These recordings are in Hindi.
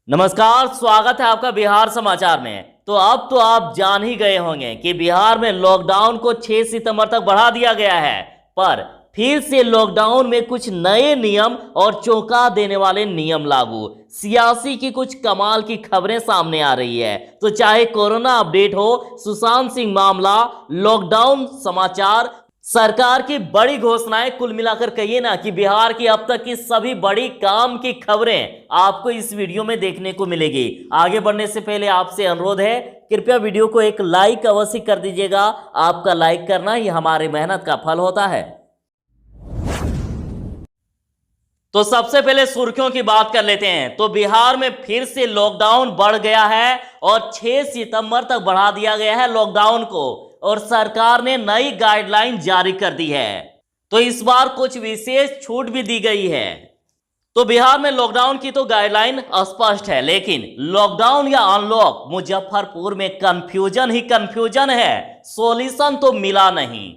नमस्कार, स्वागत है आपका बिहार समाचार में। तो अब तो आप जान ही गए होंगे कि बिहार में लॉकडाउन को 6 सितंबर तक बढ़ा दिया गया है। पर फिर से लॉकडाउन में कुछ नए नियम और चौंका देने वाले नियम लागू। सियासी की कुछ कमाल की खबरें सामने आ रही है। तो चाहे कोरोना अपडेट हो, सुशांत सिंह मामला, लॉकडाउन समाचार, सरकार की बड़ी घोषणाएं, कुल मिलाकर कहिए ना कि बिहार की अब तक की सभी बड़ी काम की खबरें आपको इस वीडियो में देखने को मिलेगी। आगे बढ़ने से पहले आपसे अनुरोध है, कृपया वीडियो को एक लाइक अवश्य कर दीजिएगा। आपका लाइक करना ही हमारी मेहनत का फल होता है। तो सबसे पहले सुर्खियों की बात कर लेते हैं। तो बिहार में फिर से लॉकडाउन बढ़ गया है और 6 सितंबर तक बढ़ा दिया गया है लॉकडाउन को, और सरकार ने नई गाइडलाइन जारी कर दी है। तो इस बार कुछ विशेष छूट भी दी गई है। तो बिहार में लॉकडाउन की तो गाइडलाइन स्पष्ट है, लेकिन लॉकडाउन या अनलॉक, मुजफ्फरपुर में कंफ्यूजन ही कंफ्यूजन है, सॉल्यूशन तो मिला नहीं।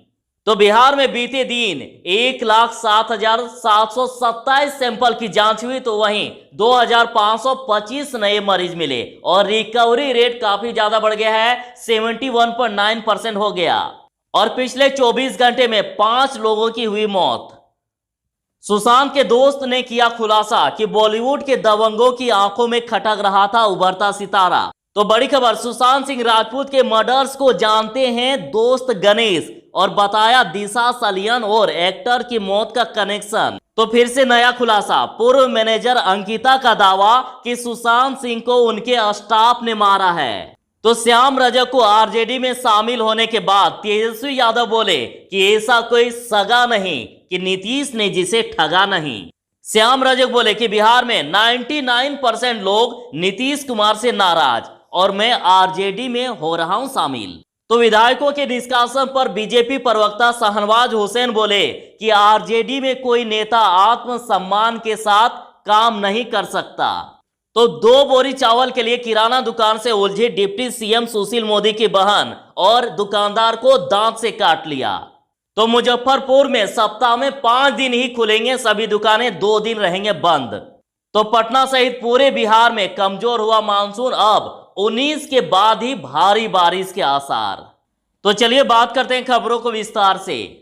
तो बिहार में बीते दिन 1,07,727 सैंपल की जांच हुई, तो वहीं 2,525 नए मरीज मिले और रिकवरी रेट काफी ज्यादा बढ़ गया है, 71.9% हो गया। और पिछले 24 घंटे में 5 लोगों की हुई मौत। सुशांत के दोस्त ने किया खुलासा कि बॉलीवुड के दबंगों की आंखों में खटक रहा था उभरता सितारा। तो बड़ी खबर, सुशांत सिंह राजपूत के मर्डर्स को जानते हैं दोस्त गणेश, और बताया दिशा सलियन और एक्टर की मौत का कनेक्शन। तो फिर से नया खुलासा, पूर्व मैनेजर अंकिता का दावा कि सुशांत सिंह को उनके स्टाफ ने मारा है। तो श्याम रजक को आरजेडी में शामिल होने के बाद तेजस्वी यादव बोले कि ऐसा कोई सगा नहीं कि नीतीश ने जिसे ठगा नहीं। श्याम रजक बोले कि बिहार में 99% लोग नीतीश कुमार से नाराज और मैं आरजेडी में हो रहा हूं शामिल। तो विधायकों के निष्कासन पर बीजेपी प्रवक्ता शाहनवाज हुसैन बोले कि आरजेडी में कोई नेता आत्मसम्मान के साथ काम नहीं कर सकता। तो 2 बोरी चावल के लिए किराना दुकान से उलझी डिप्टी सीएम सुशील मोदी की बहन और दुकानदार को दांत से काट लिया। तो मुजफ्फरपुर में सप्ताह में 5 दिन ही खुलेंगे सभी दुकानें, 2 दिन रहेंगे बंद। तो पटना सहित पूरे बिहार में कमजोर हुआ मानसून, अब 19 के बाद ही भारी बारिश के आसार। तो चलिए बात करते हैं खबरों को विस्तार से।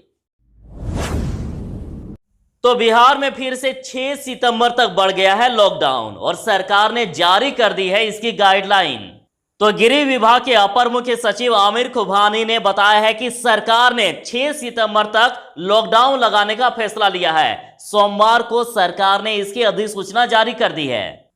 तो बिहार में फिर से 6 सितंबर तक बढ़ गया है लॉकडाउन और सरकार ने जारी कर दी है इसकी गाइडलाइन। तो गृह विभाग के अपर मुख्य सचिव आमिर खुबानी ने बताया है कि सरकार ने 6 सितंबर तक लॉकडाउन लगाने का फैसला लिया है। सोमवार को सरकार ने इसकी अधिसूचना जारी कर दी है।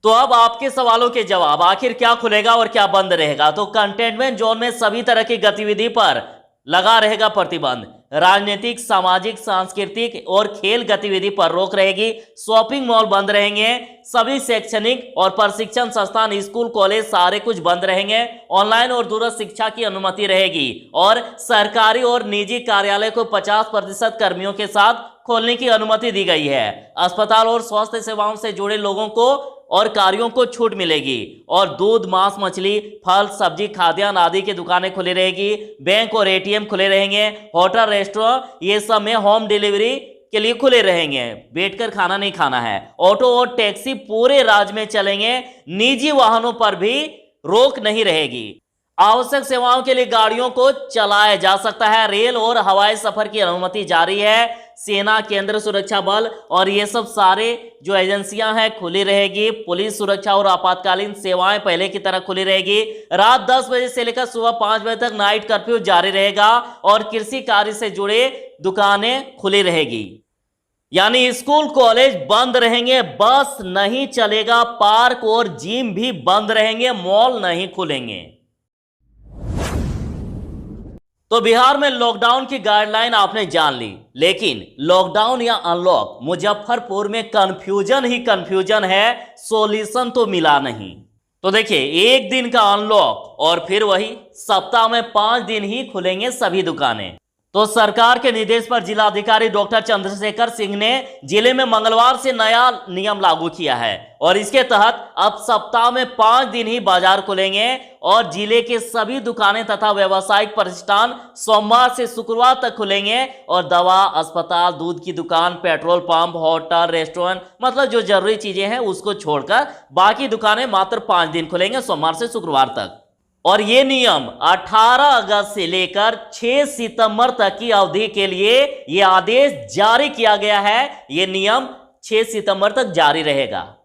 तो अब आपके सवालों के जवाब, आखिर क्या खुलेगा और क्या बंद रहेगा। तो कंटेनमेंट जोन में सभी तरह की गतिविधि पर लगा रहेगा प्रतिबंध। राजनीतिक, सामाजिक, सांस्कृतिक और खेल गतिविधि पर रोक रहेगी। शॉपिंग मॉल बंद रहेंगे। सभी शैक्षणिक और प्रशिक्षण संस्थान, स्कूल, कॉलेज सारे कुछ बंद रहेंगे। ऑनलाइन और दूरस्थ शिक्षा की अनुमति रहेगी और सरकारी और निजी कार्यालय को 50% कर्मियों के साथ खोलने की अनुमति दी गई है। अस्पताल और स्वास्थ्य सेवाओं से जुड़े लोगों को और कार्यों को छूट मिलेगी। और दूध, मांस, मछली, फल, सब्जी, खाद्यान्न आदि की दुकानें खुली रहेगी। बैंक और एटीएम खुले रहेंगे। होटल, रेस्टोरेंट ये सब में होम डिलीवरी के लिए खुले रहेंगे, बैठकर खाना नहीं खाना है। ऑटो और टैक्सी पूरे राज्य में चलेंगे। निजी वाहनों पर भी रोक नहीं रहेगी। आवश्यक सेवाओं के लिए गाड़ियों को चलाया जा सकता है। रेल और हवाई सफर की अनुमति जारी है। सेना, केंद्र सुरक्षा बल और ये सब सारे जो एजेंसियां हैं खुली रहेगी। पुलिस, सुरक्षा और आपातकालीन सेवाएं पहले की तरह खुली रहेगी। रात 10 बजे से लेकर सुबह 5 बजे तक नाइट कर्फ्यू जारी रहेगा और कृषि कार्य से जुड़े दुकानें खुली रहेगी। यानी स्कूल, कॉलेज बंद रहेंगे, बस नहीं चलेगा, पार्क और जिम भी बंद रहेंगे, मॉल नहीं खुलेंगे। तो बिहार में लॉकडाउन की गाइडलाइन आपने जान ली, लेकिन लॉकडाउन या अनलॉक, मुजफ्फरपुर में कंफ्यूजन ही कंफ्यूजन है, सॉल्यूशन तो मिला नहीं। तो देखिए, 1 दिन का अनलॉक और फिर वही सप्ताह में 5 दिन ही खुलेंगे सभी दुकानें। तो सरकार के निर्देश पर जिलाधिकारी डॉक्टर चंद्रशेखर सिंह ने जिले में मंगलवार से नया नियम लागू किया है और इसके तहत अब सप्ताह में 5 दिन ही बाजार खुलेंगे और जिले के सभी दुकानें तथा व्यावसायिक प्रतिष्ठान सोमवार से शुक्रवार तक खुलेंगे और दवा, अस्पताल, दूध की दुकान, पेट्रोल पंप, होटल, रेस्टोरेंट मतलब जो जरूरी चीजें हैं उसको छोड़कर बाकी दुकानें मात्र 5 दिन खुलेंगे, सोमवार से शुक्रवार तक। और ये नियम 18 अगस्त से लेकर 6 सितंबर तक की अवधि के लिए ये आदेश जारी किया गया है। ये नियम 6 सितंबर तक जारी रहेगा।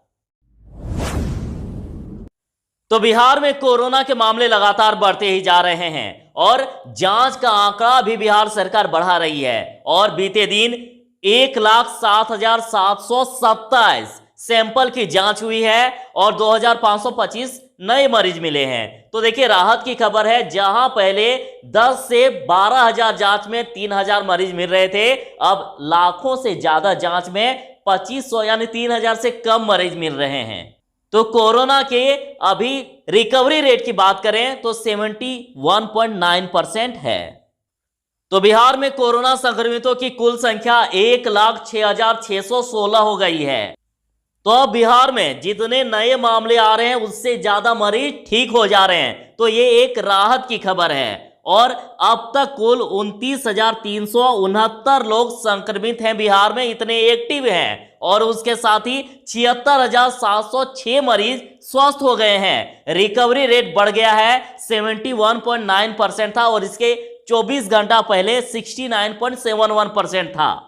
तो बिहार में कोरोना के मामले लगातार बढ़ते ही जा रहे हैं और जांच का आंकड़ा भी बिहार सरकार बढ़ा रही है और बीते दिन 1,07,727 सैंपल की जांच हुई है और 2,525 नए मरीज मिले हैं। तो देखिए राहत की खबर है, जहां पहले 10 से 12,000 जांच में 3,000 मरीज मिल रहे थे, अब लाखों से ज्यादा जांच में 2,500 यानी 3,000 से कम मरीज मिल रहे हैं। तो कोरोना के अभी रिकवरी रेट की बात करें तो 71.9% है। तो बिहार में कोरोना संक्रमितों की कुल संख्या 1,06,616 हो गई है। तो अब बिहार में जितने नए मामले आ रहे हैं उससे ज्यादा मरीज ठीक हो जा रहे हैं, तो ये एक राहत की खबर है। और अब तक कुल 29,369 लोग संक्रमित हैं बिहार में, इतने एक्टिव हैं और उसके साथ ही 76,706 मरीज स्वस्थ हो गए हैं। रिकवरी रेट बढ़ गया है, 71.9% था और इसके 24 घंटा पहले 69.71% था।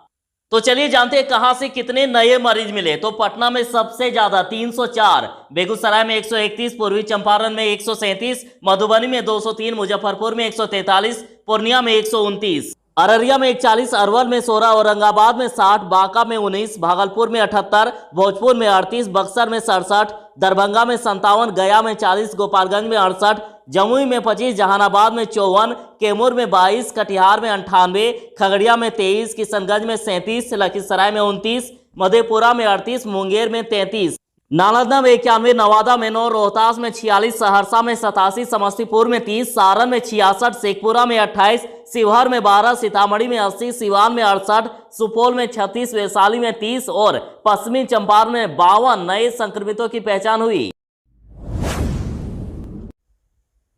तो चलिए जानते हैं कहां से कितने नए मरीज मिले। तो पटना में सबसे ज्यादा 304, बेगूसराय में 131, पूर्वी चंपारण में 137, मधुबनी में 203, मुजफ्फरपुर में 143, पूर्णिया में 129, अररिया में 41, अरवल में 16, औरंगाबाद में 60, बांका में 19, भागलपुर में 78, भोजपुर में 38, बक्सर में 67, दरभंगा में 57, गया में 40, गोपालगंज में 68, जमुई में 25, जहानाबाद में 54, कैमूर में 22, कटिहार में 98, खगड़िया में 23, किशनगंज में 37, लखीसराय में 29, मधेपुरा में 38, मुंगेर में 33, नालंदा में 91, नवादा में 9, रोहतास में 46, सहरसा में 87, समस्तीपुर में 30, सारण में 66, शेखपुरा में 28, शिवहर में 12, सीतामढ़ी में 80, सिवान में 68, सुपौल में 36, वैशाली में 30 और पश्चिमी चंपारण में 52 नए संक्रमितों की पहचान हुई।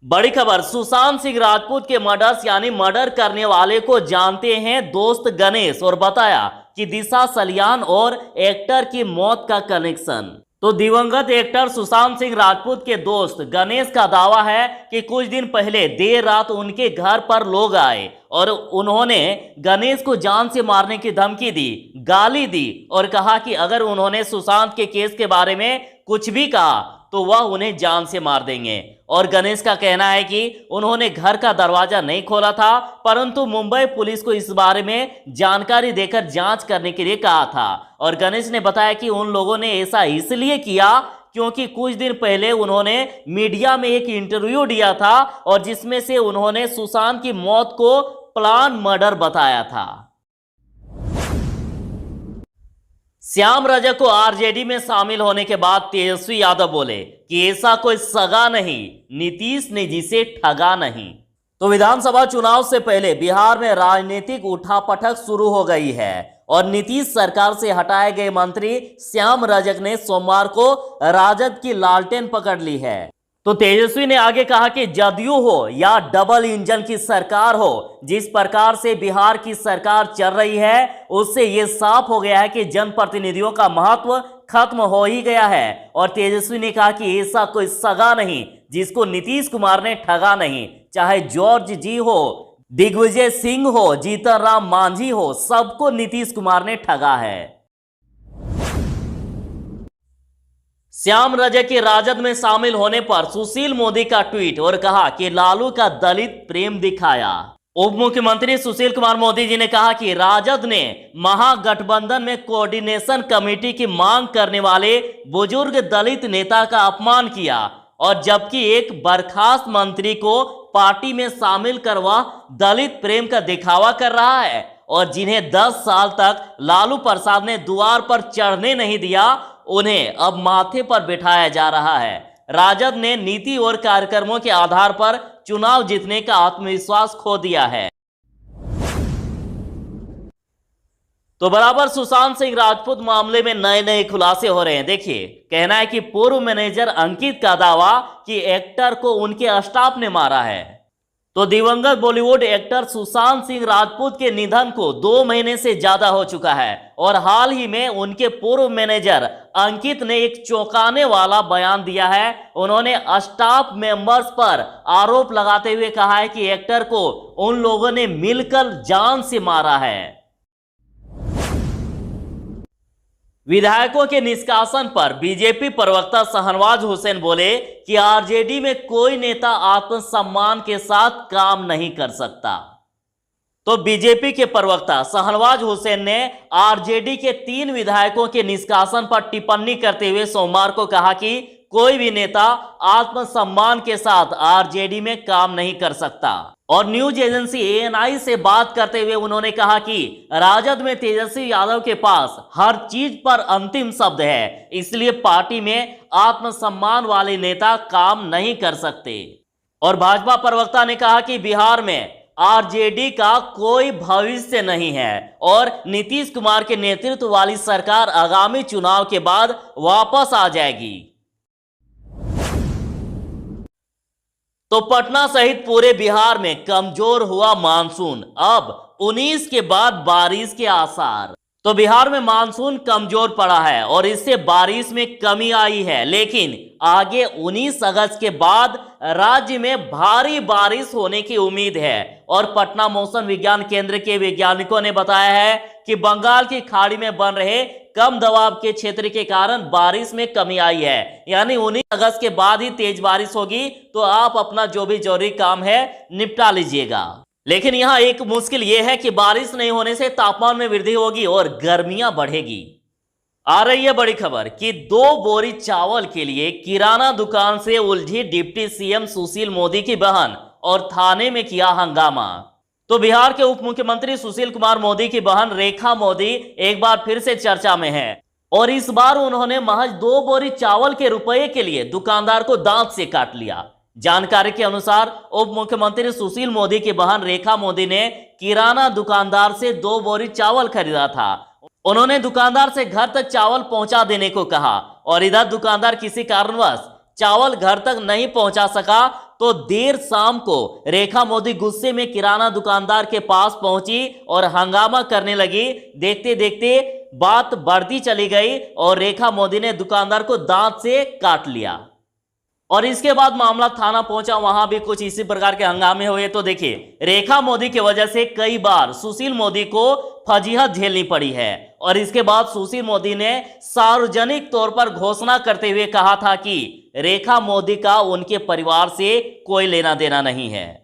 बड़ी खबर, सुशांत सिंह राजपूत के मर्डर्स यानी मर्डर करने वाले को जानते हैं दोस्त गणेश और बताया कि दिशा सलियान और एक्टर की मौत का कनेक्शन। तो दिवंगत एक्टर सुशांत सिंह राजपूत के दोस्त गणेश का दावा है कि कुछ दिन पहले देर रात उनके घर पर लोग आए और उन्होंने गणेश को जान से मारने की धमकी दी, गाली दी और कहा कि अगर उन्होंने सुशांत के केस के बारे में कुछ भी कहा तो वह उन्हें जान से मार देंगे। और गणेश का कहना है कि उन्होंने घर का दरवाजा नहीं खोला था, परंतु मुंबई पुलिस को इस बारे में जानकारी देकर जांच करने के लिए कहा था। और गणेश ने बताया कि उन लोगों ने ऐसा इसलिए किया क्योंकि कुछ दिन पहले उन्होंने मीडिया में एक इंटरव्यू दिया था और जिसमें से उन्होंने सुशांत की मौत को प्लान मर्डर बताया था। श्याम रजक को आरजेडी में शामिल होने के बाद तेजस्वी यादव बोले कि ऐसा कोई सगा नहीं, नीतीश ने जिसे ठगा नहीं। तो विधानसभा चुनाव से पहले बिहार में राजनीतिक उठापटक शुरू हो गई है और नीतीश सरकार से हटाए गए मंत्री श्याम रजक ने सोमवार को राजद की लालटेन पकड़ ली है। तो तेजस्वी ने आगे कहा कि जदयू हो या डबल इंजन की सरकार हो, जिस प्रकार से बिहार की सरकार चल रही है उससे यह साफ हो गया है कि जनप्रतिनिधियों का महत्व खत्म हो ही गया है। और तेजस्वी ने कहा कि ऐसा कोई सगा नहीं जिसको नीतीश कुमार ने ठगा नहीं, चाहे जॉर्ज जी हो, दिग्विजय सिंह हो, जीतन राम मांझी हो, सबको नीतीश कुमार ने ठगा है। श्याम रजक के राजद में शामिल होने पर सुशील मोदी का ट्वीट और कहा कि लालू का दलित प्रेम दिखाया। उप मुख्यमंत्री सुशील कुमार मोदी जी ने कहा कि राजद ने महागठबंधन में कोऑर्डिनेशन कमेटी की मांग करने वाले बुजुर्ग दलित नेता का अपमान किया और जबकि एक बर्खास्त मंत्री को पार्टी में शामिल कर वह दलित प्रेम का दिखावा कर रहा है और जिन्हें 10 साल तक लालू प्रसाद ने द्वार पर चढ़ने नहीं दिया उन्हें अब माथे पर बिठाया जा रहा है। राजद ने नीति और कार्यक्रमों के आधार पर चुनाव जीतने का आत्मविश्वास खो दिया है। तो बराबर सुशांत सिंह राजपूत मामले में नए नए खुलासे हो रहे हैं। देखिए, कहना है कि पूर्व मैनेजर अंकित का दावा कि एक्टर को उनके स्टाफ ने मारा है। तो दिवंगत बॉलीवुड एक्टर सुशांत सिंह राजपूत के निधन को 2 महीने से ज्यादा हो चुका है और हाल ही में उनके पूर्व मैनेजर अंकित ने एक चौंकाने वाला बयान दिया है। उन्होंने स्टाफ मेंबर्स पर आरोप लगाते हुए कहा है कि एक्टर को उन लोगों ने मिलकर जान से मारा है। विधायकों के निष्कासन पर बीजेपी प्रवक्ता शाहनवाज हुसैन बोले कि आरजेडी में कोई नेता आत्मसम्मान के साथ काम नहीं कर सकता। तो बीजेपी के प्रवक्ता शाहनवाज हुसैन ने आरजेडी के 3 विधायकों के निष्कासन पर टिप्पणी करते हुए सोमवार को कहा कि कोई भी नेता आत्मसम्मान के साथ आरजेडी में काम नहीं कर सकता। और न्यूज एजेंसी एएनआई से बात करते हुए उन्होंने कहा कि राजद में तेजस्वी यादव के पास हर चीज पर अंतिम शब्द है, इसलिए पार्टी में आत्मसम्मान वाले नेता काम नहीं कर सकते। और भाजपा प्रवक्ता ने कहा कि बिहार में आरजेडी का कोई भविष्य नहीं है और नीतीश कुमार के नेतृत्व वाली सरकार आगामी चुनाव के बाद वापस आ जाएगी। तो पटना सहित पूरे बिहार में कमजोर हुआ मानसून, अब 19 के बाद बारिश के आसार। तो बिहार में मानसून कमजोर पड़ा है और इससे बारिश में कमी आई है, लेकिन आगे 19 अगस्त के बाद राज्य में भारी बारिश होने की उम्मीद है। और पटना मौसम विज्ञान केंद्र के वैज्ञानिकों ने बताया है कि बंगाल की खाड़ी में बन रहे कम दबाव के क्षेत्र के कारण बारिश में कमी आई है, यानी 19 अगस्त के बाद ही तेज बारिश होगी। तो आप अपना जो भी जरूरी काम है निपटा लीजिएगा। लेकिन यहां एक मुश्किल यह है कि बारिश नहीं होने से तापमान में वृद्धि होगी और गर्मियां बढ़ेगी। आ रही है बड़ी खबर कि 2 बोरी चावल के लिए किराना दुकान से उलझी डिप्टी सीएम सुशील मोदी की बहन और थाने में किया हंगामा। तो बिहार के उप मुख्यमंत्री सुशील कुमार मोदी की बहन रेखा मोदी एक बार फिर से चर्चा में है और इस बार उन्होंने महज 2 बोरी चावल के रुपए के लिए दुकानदार को दांत से काट लिया। जानकारी के अनुसार उप मुख्यमंत्री सुशील मोदी की बहन रेखा मोदी ने किराना दुकानदार से 2 बोरी चावल खरीदा था। उन्होंने दुकानदार से घर तक चावल पहुंचा देने को कहा और इधर दुकानदार किसी कारणवश चावल घर तक नहीं पहुंचा सका तो देर शाम को रेखा मोदी गुस्से में किराना दुकानदार के पास पहुंची और हंगामा करने लगी। देखते देखते बात बढ़ती चली गई और रेखा मोदी ने दुकानदार को दांत से काट लिया और इसके बाद मामला थाना पहुंचा, वहां भी कुछ इसी प्रकार के हंगामे हुए। तो देखिए, रेखा मोदी की वजह से कई बार सुशील मोदी को फजीहत झेलनी पड़ी है और इसके बाद सुशील मोदी ने सार्वजनिक तौर पर घोषणा करते हुए कहा था कि रेखा मोदी का उनके परिवार से कोई लेना देना नहीं है।